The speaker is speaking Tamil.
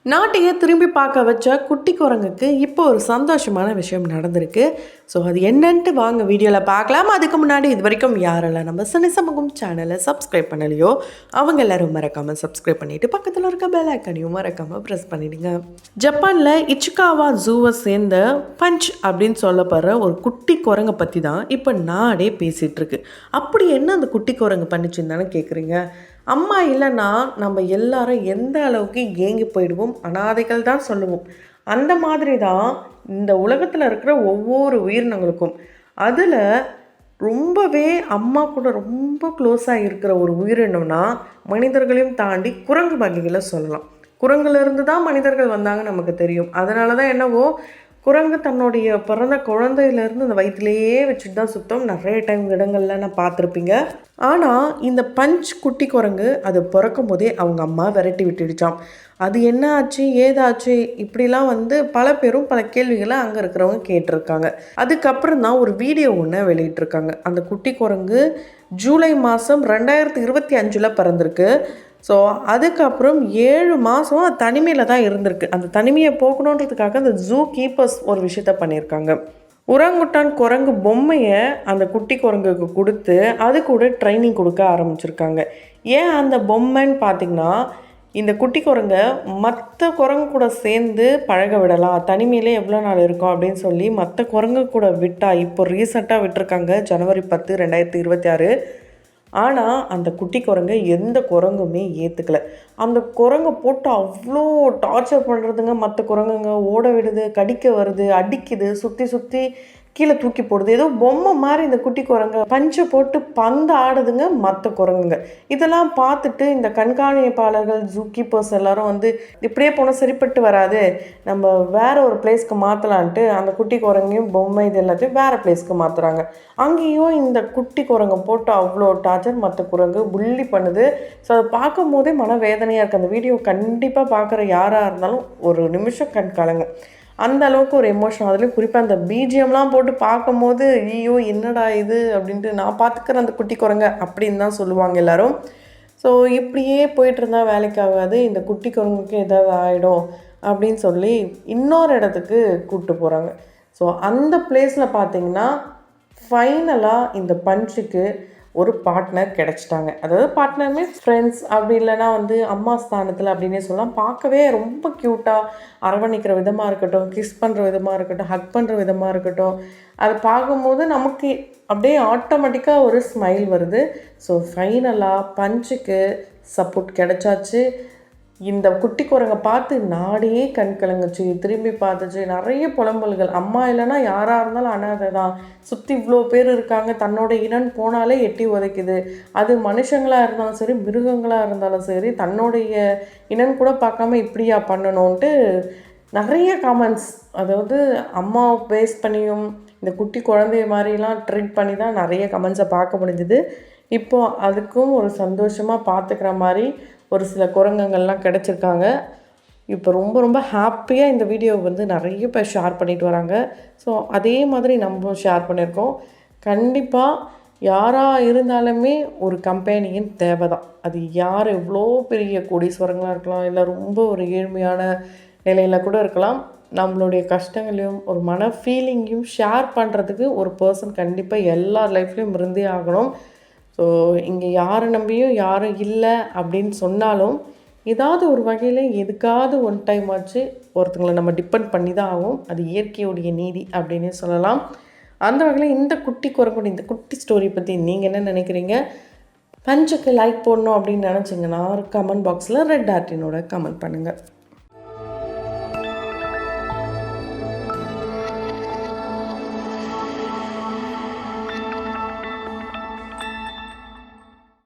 நாட்டையே திரும்பி பார்க்க வச்ச குட்டி குரங்குக்கு இப்போ ஒரு சந்தோஷமான விஷயம் நடந்திருக்கு. ஸோ அது என்னன்ட்டு வாங்க வீடியோவில் பார்க்கலாம். அதுக்கு முன்னாடி இது வரைக்கும் யாரெல்லாம் நம்ம சினி சமூகம் சேனலை சப்ஸ்கிரைப் பண்ணலையோ அவங்க எல்லாரும் மறக்காமல் சப்ஸ்கிரைப் பண்ணிவிட்டு பக்கத்தில் இருக்க பெல் ஐக்கனையும் மறக்காமல் ப்ரெஸ் பண்ணிவிடுங்க. ஜப்பானில் இச்சுகாவா ஜூவை சேர்ந்த பஞ்ச் அப்படின்னு சொல்லப்படுற ஒரு குட்டி குரங்கை பற்றி தான் இப்போ நாடே பேசிகிட்டு இருக்கு. அப்படி என்ன அந்த குட்டி குரங்கு பண்ணிச்சுன்னு தானே கேட்குறீங்க. அம்மா இல்லைன்னா நம்ம எல்லாரும் எந்த அளவுக்கு ஏங்கி போயிடுவோம், அனாதைகள் தான் சொல்லுவோம். அந்த மாதிரி தான் இந்த உலகத்தில் இருக்கிற ஒவ்வொரு உயிரினங்களுக்கும். அதில் ரொம்பவே அம்மா கூட ரொம்ப க்ளோஸாக இருக்கிற ஒரு உயிரினம்னா மனிதர்களையும் தாண்டி குரங்கு வகைகளை சொல்லலாம். குரங்குலேருந்து தான் மனிதர்கள் வந்தாங்க நமக்கு தெரியும். அதனால தான் என்னவோ குரங்கு தன்னுடைய பிறந்த குழந்தையிலேருந்து அந்த வயிற்றுலேயே வச்சுட்டு தான் சுத்தம். நிறைய டைம் இடங்களில் நான் பார்த்துருப்பீங்க. ஆனால் இந்த பஞ்ச் குட்டி குரங்கு அது பிறக்கும் போதே அவங்க அம்மா விரட்டி விட்டுடுச்சாம். அது என்ன ஆச்சு ஏதாச்சு இப்படிலாம் பல பேரும் பல கேள்விகளை அங்கே இருக்கிறவங்க கேட்டிருக்காங்க. அதுக்கப்புறம் தான் ஒரு வீடியோ ஒன்று வெளியிட்டிருக்காங்க. அந்த குட்டி குரங்கு ஜூலை மாதம் 2025 பிறந்திருக்கு. ஸோ அதுக்கப்புறம் 7 மாதம் அது தனிமையில் தான் இருந்திருக்கு. அந்த தனிமையை போக்கணுன்றதுக்காக அந்த ஜூ கீப்பர்ஸ் ஒரு விஷயத்த பண்ணியிருக்காங்க. உரங்குட்டான் குரங்கு பொம்மையை அந்த குட்டி குரங்குக்கு கொடுத்து அது கூட ட்ரைனிங் கொடுக்க ஆரம்பிச்சிருக்காங்க. ஏன் அந்த பொம்மைன்னு பார்த்திங்கன்னா, இந்த குட்டி குரங்கை மற்ற குரங்கு கூட சேர்ந்து பழக விடலாம், தனிமையிலே எவ்வளோ நாள் இருக்கும் அப்படின்னு சொல்லி மற்ற குரங்கு கூட விட்டால் இப்போ ரீசெண்டாக விட்டுருக்காங்க ஜனவரி 10, 2026. ஆனால் அந்த குட்டி குரங்கை எந்த குரங்குமே ஏற்றுக்கலை. அந்த குரங்கை போட்டு அவ்வளோ டார்ச்சர் பண்ணுறதுங்க. மற்ற குரங்குங்க ஓட விடுது, கடிக்க வருது, அடிக்குது, சுற்றி சுற்றி கீழே தூக்கி போடுது. ஏதோ பொம்மை மாதிரி இந்த குட்டி குரங்கை பஞ்சை போட்டு பந்து ஆடுதுங்க மற்ற குரங்குங்க. இதெல்லாம் பார்த்துட்டு இந்த கண்காணிப்பாளர்கள் ஜூ கீப்பர்ஸ் எல்லாரும் இப்படியே போனால் சரிப்பட்டு வராது, நம்ம வேற ஒரு பிளேஸ்க்கு மாற்றலான்ட்டு அந்த குட்டி குரங்கையும் பொம்மை இது எல்லாத்தையும் வேறு பிளேஸ்க்கு மாற்றுறாங்க. அங்கேயும் இந்த குட்டி குரங்கை போட்டு அவ்வளோ டார்ச்சர் மற்ற குரங்கு புள்ளி பண்ணுது. ஸோ அதை பார்க்கும் போதே மனவேதனையாக இருக்குது. அந்த வீடியோ கண்டிப்பாக பார்க்குற யாராக இருந்தாலும் ஒரு நிமிஷம் கண் கலங்க. அந்த அளவுக்கு ஒரு எமோஷன். அதுலேயும் குறிப்பாக அந்த பிஜிஎம்லாம் போட்டு பார்க்கும்போது ஐயோ என்னடா இது அப்படின்ட்டு, நான் பார்த்துக்கிறேன் அந்த குட்டி குரங்க அப்படின்னு தான் சொல்லுவாங்க எல்லோரும். ஸோ இப்படியே போயிட்டு இருந்தால் வேலைக்கு ஆகாது, இந்த குட்டி குரங்குக்கு ஏதாவது ஆகிடும் அப்படின்னு சொல்லி இன்னொரு இடத்துக்கு கூப்பிட்டு போகிறாங்க. ஸோ அந்த பிளேஸில் பார்த்திங்கன்னா ஃபைனலாக இந்த பஞ்சுக்கு ஒரு பார்ட்னர் கிடச்சிட்டாங்க. அதாவது பார்ட்னர் மீன்ஸ் ஃப்ரெண்ட்ஸ், அப்படி இல்லைனா அம்மா ஸ்தானத்தில் அப்படின்னே சொல்லலாம். பார்க்கவே ரொம்ப க்யூட்டாக அரவணைக்கிற விதமாக இருக்கட்டும், கிஸ் பண்ணுற விதமாக இருக்கட்டும், ஹக் பண்ணுற விதமாக இருக்கட்டும், அதை பார்க்கும்போது நமக்கு அப்படியே ஆட்டோமேட்டிக்காக ஒரு ஸ்மைல் வருது. ஸோ ஃபைனலாக பஞ்சுக்கு சப்போர்ட் கிடச்சாச்சு. இந்த குட்டி குரங்கை பார்த்து நாடே கண் கலங்குச்சு, திரும்பி பார்த்துச்சு. நிறைய புலம்பல்கள், அம்மா இல்லைன்னா யாராக இருந்தாலும் அனாதை தான், சுற்றி இவ்வளோ பேர் இருக்காங்க, தன்னோட இனம் போனாலே எட்டி உதைக்குது. அது மனுஷங்களாக இருந்தாலும் சரி, மிருகங்களாக இருந்தாலும் சரி, தன்னுடைய இனம் கூட பார்க்காம இப்படியா பண்ணணுன்ட்டு நிறைய கமெண்ட்ஸ். அதாவது அம்மாவை பேஸ் பண்ணியும் இந்த குட்டி குழந்தைய மாதிரிலாம் ட்ரீட் பண்ணி தான் நிறைய கமெண்ட்ஸை பார்க்க முடிஞ்சுது. இப்போது அதுக்கும் ஒரு சந்தோஷமாக பார்த்துக்கிற மாதிரி ஒரு சில குரங்குங்கள்லாம் கிடச்சிருக்காங்க. இப்போ ரொம்ப ரொம்ப ஹாப்பியாக இந்த வீடியோவை நிறைய பேர் ஷேர் பண்ணிட்டு வராங்க. ஸோ அதே மாதிரி நம்ம ஷேர் பண்ணியிருக்கோம். கண்டிப்பாக யாராக இருந்தாலுமே ஒரு கம்பெனியின் தேவை தான். அது யார் எவ்வளோ பெரிய கோடீஸ்வரங்களாக இருக்கலாம், இல்லை ரொம்ப ஒரு ஏழ்மையான நிலையில் கூட இருக்கலாம். நம்மளுடைய கஷ்டங்களையும் ஒரு மன ஃபீலிங்கையும் ஷேர் பண்ணுறதுக்கு ஒரு பர்சன் கண்டிப்பாக எல்லார் லைஃப்லேயும் இருந்தே ஆகணும். ஸோ இங்கே யாரை நம்பியும் யாரும் இல்லை அப்படின்னு சொன்னாலும் ஏதாவது ஒரு வகையில் எதுக்காவது ஒன் டைம் ஆச்சு ஒருத்தங்களை நம்ம டிபெண்ட் பண்ணி தான் ஆகும். அது இயற்கையுடைய நீதி அப்படின்னே சொல்லலாம். அந்த வகையில் இந்த குட்டி குரங்குடைய இந்த குட்டி ஸ்டோரி பற்றி நீங்கள் என்ன நினைக்கிறீங்க? பஞ்சுக்கு லைக் போடணும் அப்படின்னு நினச்சிங்கன்னா கமெண்ட் பாக்ஸில் ரெட் ஆர்ட்டினோட கமெண்ட் பண்ணுங்கள்.